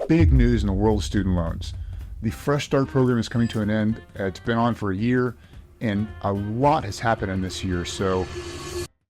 big news in the world of student loans. The Fresh Start program is coming to an end. It's been on for a year, and a lot has happened in this year. So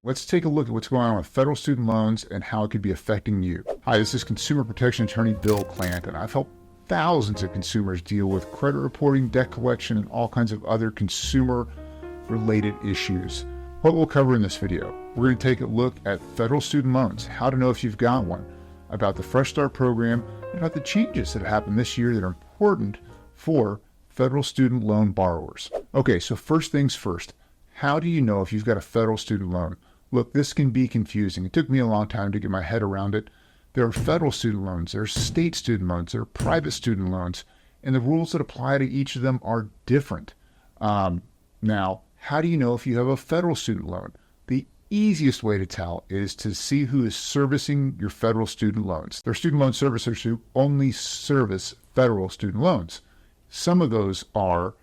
let's take a look at what's going on with federal student loans and how it could be affecting you. Hi, this is Consumer Protection Attorney Bill Clant, and I've helped thousands of consumers deal with credit reporting, debt collection, and all kinds of other consumer-related issues. What we'll cover in this video, we're going to take a look at federal student loans, how to know if you've got one, about the Fresh Start program, and about the changes that have happened this year that are important for federal student loan borrowers. Okay, so first things first, how do you know if you've got a federal student loan? Look, this can be confusing. It took me a long time to get my head around it. There are federal student loans, there are state student loans, there are private student loans, and the rules that apply to each of them are different. Now, how do you know if you have a federal student loan? The easiest way to tell is to see who is servicing your federal student loans. There are student loan servicers who only service federal student loans. Some of those are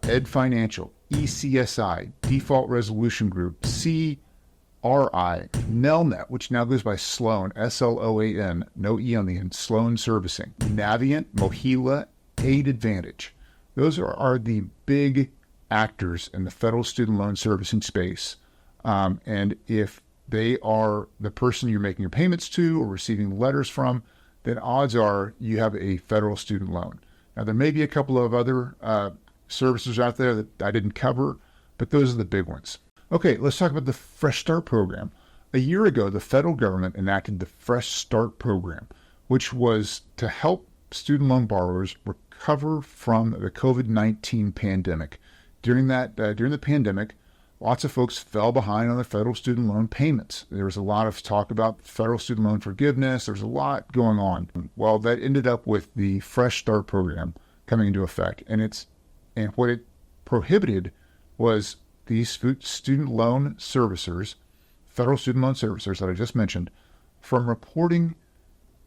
Ed Financial, ECSI, Default Resolution Group, CRI, Nelnet, which now goes by Sloan, S-L-O-A-N, no E on the end, Sloan Servicing, Navient, Mohila, Aid Advantage. Those are the big actors in the federal student loan servicing space. And if they are the person you're making your payments to or receiving letters from, then odds are you have a federal student loan. Now, there may be a couple of other services out there that I didn't cover, but those are the big ones. Okay, let's talk about the Fresh Start program. A year ago, the federal government enacted the Fresh Start program, which was to help student loan borrowers recover from the COVID-19 pandemic. During the pandemic, lots of folks fell behind on their federal student loan payments. There was a lot of talk about federal student loan forgiveness. There was a lot going on. Well, that ended up with the Fresh Start program coming into effect. And what it prohibited was these student loan servicers, federal student loan servicers that I just mentioned, from reporting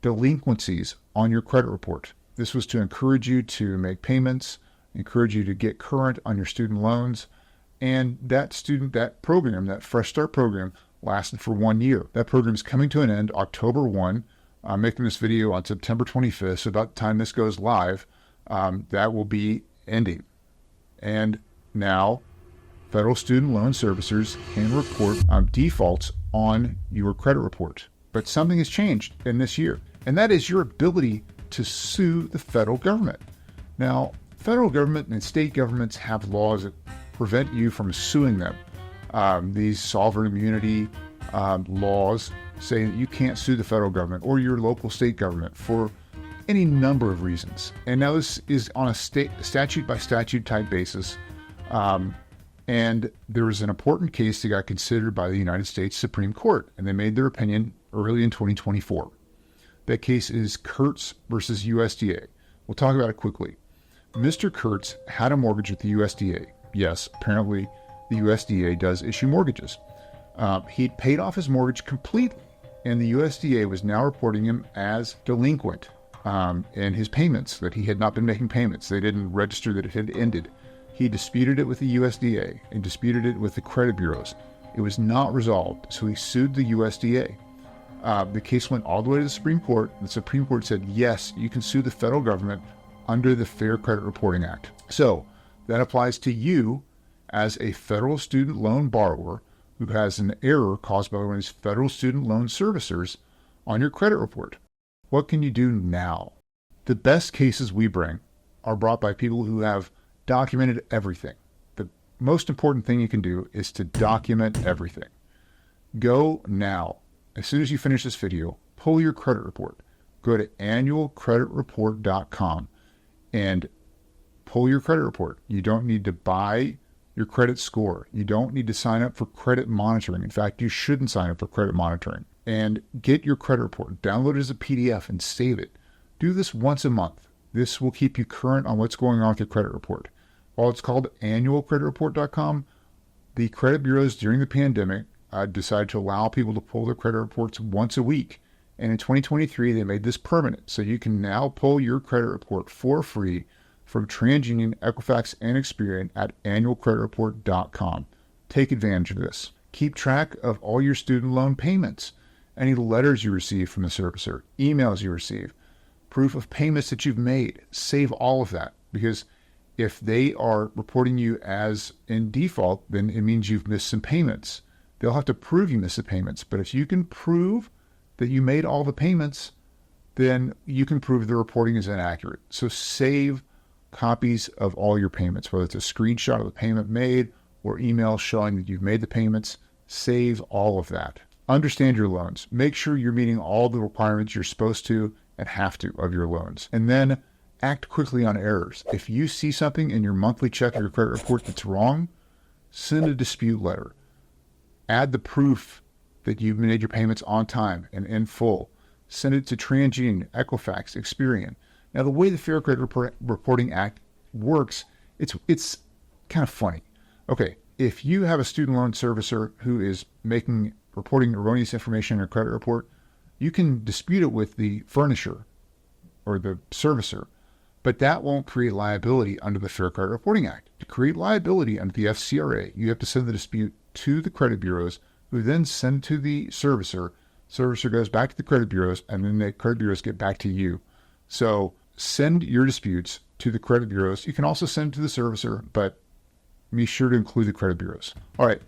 delinquencies on your credit report. This was to encourage you to make payments, encourage you to get current on your student loans. And that program, that Fresh Start program, lasted for 1 year. That program is coming to an end October 1. I'm making this video on September 25th, so about the time this goes live, that will be ending. And now, federal student loan servicers can report defaults on your credit report. But something has changed in this year, and that is your ability to sue the federal government. Now, federal government and state governments have laws that prevent you from suing them. These sovereign immunity laws say that you can't sue the federal government or your local state government for any number of reasons. And now this is on a statute by statute type basis. And there was an important case that got considered by the United States Supreme Court, and they made their opinion early in 2024. That case is Kurtz versus USDA. We'll talk about it quickly. Mr. Kurtz had a mortgage with the USDA. Yes, apparently the USDA does issue mortgages. He'd paid off his mortgage completely, and the USDA was now reporting him as delinquent in his payments, that he had not been making payments. They didn't register that it had ended. He disputed it with the USDA and disputed it with the credit bureaus. It was not resolved, so he sued the USDA. The case went all the way to the Supreme Court. The Supreme Court said, yes, you can sue the federal government under the Fair Credit Reporting Act. So that applies to you as a federal student loan borrower who has an error caused by one of these federal student loan servicers on your credit report. What can you do now? The best cases we bring are brought by people who have documented everything. The most important thing you can do is to document everything. Go now. As soon as you finish this video, pull your credit report. Go to annualcreditreport.com and pull your credit report. You don't need to buy your credit score. You don't need to sign up for credit monitoring. In fact, you shouldn't sign up for credit monitoring. And get your credit report. Download it as a PDF and save it. Do this once a month. This will keep you current on what's going on with your credit report. While it's called annualcreditreport.com, the credit bureaus during the pandemic decided to allow people to pull their credit reports once a week. And in 2023, they made this permanent. So you can now pull your credit report for free from TransUnion, Equifax, and Experian at annualcreditreport.com. Take advantage of this. Keep track of all your student loan payments, any letters you receive from the servicer, emails you receive. proof of payments that you've made. Save all of that, because if they are reporting you as in default, then it means you've missed some payments. They'll have to prove you missed the payments. But if you can prove that you made all the payments, then you can prove the reporting is inaccurate. So save copies of all your payments, whether it's a screenshot of the payment made or email showing that you've made the payments. Save all of that. Understand your loans. Make sure you're meeting all the requirements you're supposed to and have to of your loans. And then act quickly on errors. If you see something in your monthly check or your credit report that's wrong, send a dispute letter. Add the proof that you've made your payments on time and in full. Send it to TransUnion, Equifax, Experian. Now, the way the Fair Credit Reporting Act works, it's kind of funny. Okay, if you have a student loan servicer who is reporting erroneous information in your credit report, you can dispute it with the furnisher or the servicer, but that won't create liability under the Fair Credit Reporting Act. To create liability under the FCRA, you have to send the dispute to the credit bureaus, who then send to the servicer. Servicer goes back to the credit bureaus, and then the credit bureaus get back to you. So send your disputes to the credit bureaus. You can also send to the servicer, but be sure to include the credit bureaus. All right.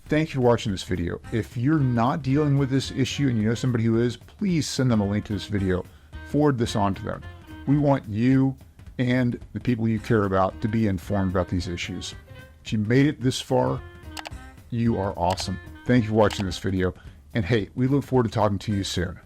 Thank you for watching this video. If you're not dealing with this issue and you know somebody who is, please send them a link to this video. Forward this on to them. We want you and the people you care about to be informed about these issues. If you made it this far, you are awesome. Thank you for watching this video. And hey, we look forward to talking to you soon.